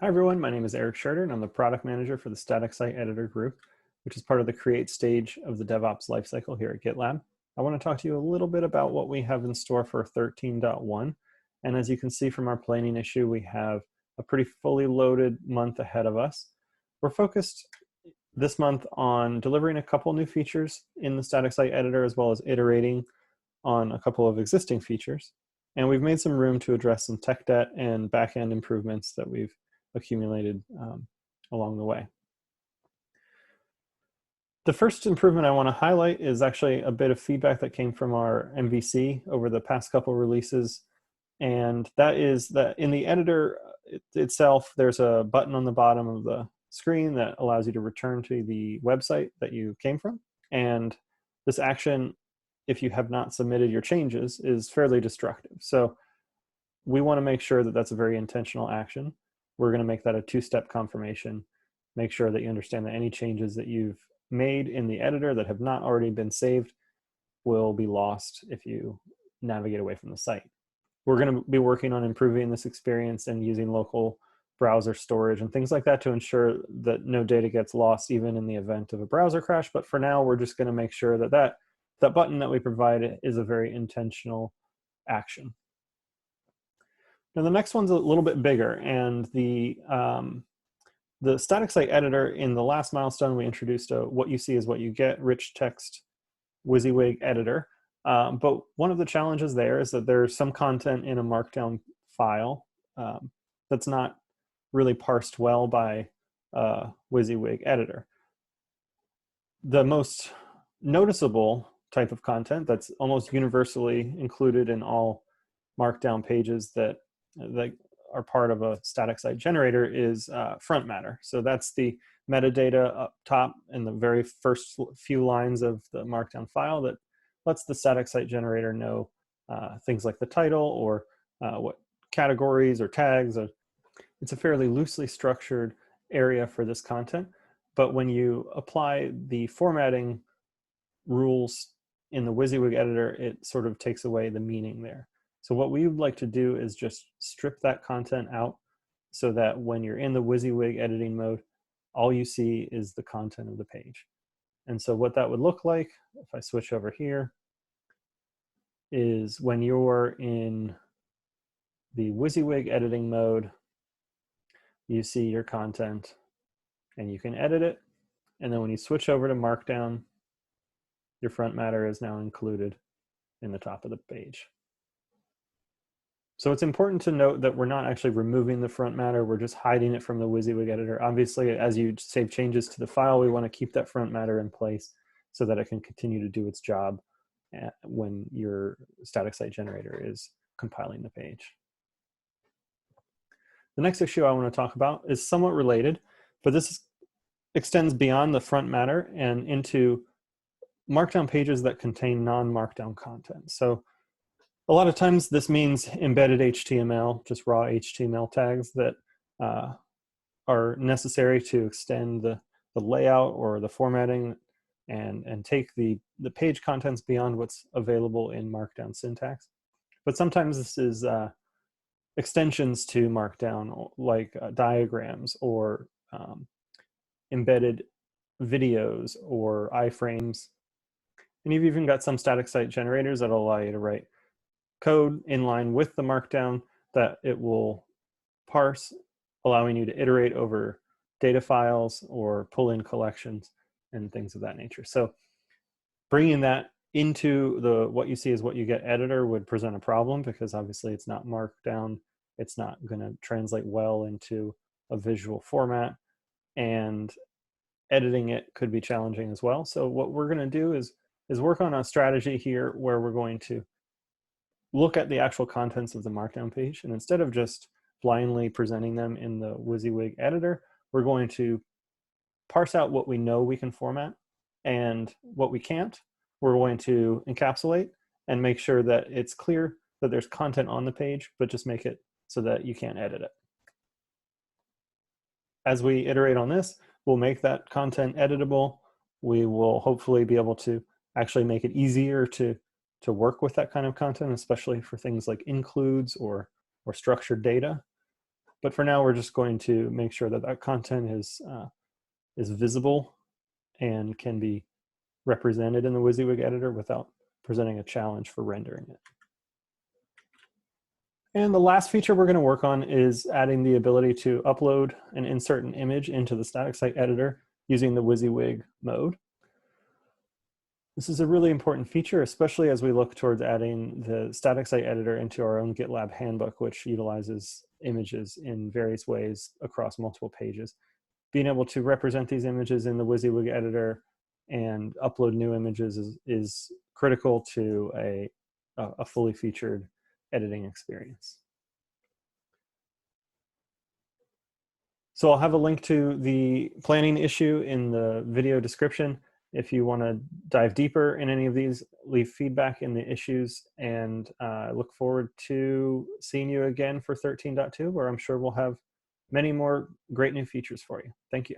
Hi everyone, my name is Eric Scherder and I'm the product manager for the Static Site Editor group, which is part of the create stage of the DevOps lifecycle here at GitLab. I want to talk to you a little bit about what we have in store for 13.1. And as you can see from our planning issue, we have a pretty fully loaded month ahead of us. We're focused this month on delivering a couple new features in the Static Site Editor, as well as iterating on a couple of existing features. And we've made some room to address some tech debt and back-end improvements that we've accumulated along the way. The first improvement I want to highlight is actually a bit of feedback that came from our MVC over the past couple releases. And that is that in the editor itself, there's a button on the bottom of the screen that allows you to return to the website that you came from. And this action, if you have not submitted your changes, is fairly destructive. So we want to make sure that that's a very intentional action. We're going to make that a two-step confirmation. Make sure that you understand that any changes that you've made in the editor that have not already been saved will be lost if you navigate away from the site. We're going to be working on improving this experience and using local browser storage and things like that to ensure that no data gets lost even in the event of a browser crash. But for now, we're just going to make sure that that button that we provide is a very intentional action. Now the next one's a little bit bigger, and the static site editor, in the last milestone, we introduced a what you see is what you get rich text WYSIWYG editor. But one of the challenges there is that there's some content in a Markdown file that's not really parsed well by WYSIWYG editor. The most noticeable type of content that's almost universally included in all Markdown pages that are part of a static site generator is Frontmatter. So that's the metadata up top in the very first few lines of the Markdown file that lets the static site generator know things like the title or what categories or tags. It's a fairly loosely structured area for this content. But when you apply the formatting rules in the WYSIWYG editor, it sort of takes away the meaning there. So what we would like to do is just strip that content out so that when you're in the WYSIWYG editing mode, all you see is the content of the page. And so what that would look like, if I switch over here, is when you're in the WYSIWYG editing mode, you see your content and you can edit it. And then when you switch over to Markdown, your Frontmatter is now included in the top of the page. So it's important to note that we're not actually removing the Frontmatter, we're just hiding it from the WYSIWYG editor. Obviously, as you save changes to the file, we want to keep that Frontmatter in place so that it can continue to do its job when your static site generator is compiling the page. The next issue I want to talk about is somewhat related, but this extends beyond the Frontmatter and into Markdown pages that contain non-Markdown content. So a lot of times this means embedded HTML, just raw HTML tags that are necessary to extend the layout or the formatting and take the page contents beyond what's available in Markdown syntax. But sometimes this is extensions to Markdown, like diagrams or embedded videos or iframes. And you've even got some static site generators that allow you to write code in line with the Markdown that it will parse, allowing you to iterate over data files or pull in collections and things of that nature. So bringing that into the what you see is what you get editor would present a problem because obviously it's not Markdown. It's not going to translate well into a visual format, and editing it could be challenging as well. So what we're going to do is work on a strategy here where we're going to look at the actual contents of the Markdown page, and instead of just blindly presenting them in the WYSIWYG editor, we're going to parse out what we know we can format and what we can't. We're going to encapsulate and make sure that it's clear that there's content on the page, but just make it so that you can't edit it. As we iterate on this, we'll make that content editable. We will hopefully be able to actually make it easier to work with that kind of content, especially for things like includes or structured data. But for now, we're just going to make sure that that content is visible and can be represented in the WYSIWYG editor without presenting a challenge for rendering it. And the last feature we're going to work on is adding the ability to upload and insert an image into the static site editor using the WYSIWYG mode. This is a really important feature, especially as we look towards adding the static site editor into our own GitLab handbook, which utilizes images in various ways across multiple pages. Being able to represent these images in the WYSIWYG editor and upload new images is critical to a fully featured editing experience. So I'll have a link to the planning issue in the video description. If you want to dive deeper in any of these, leave feedback in the issues, and I look forward to seeing you again for 13.2, where I'm sure we'll have many more great new features for you. Thank you.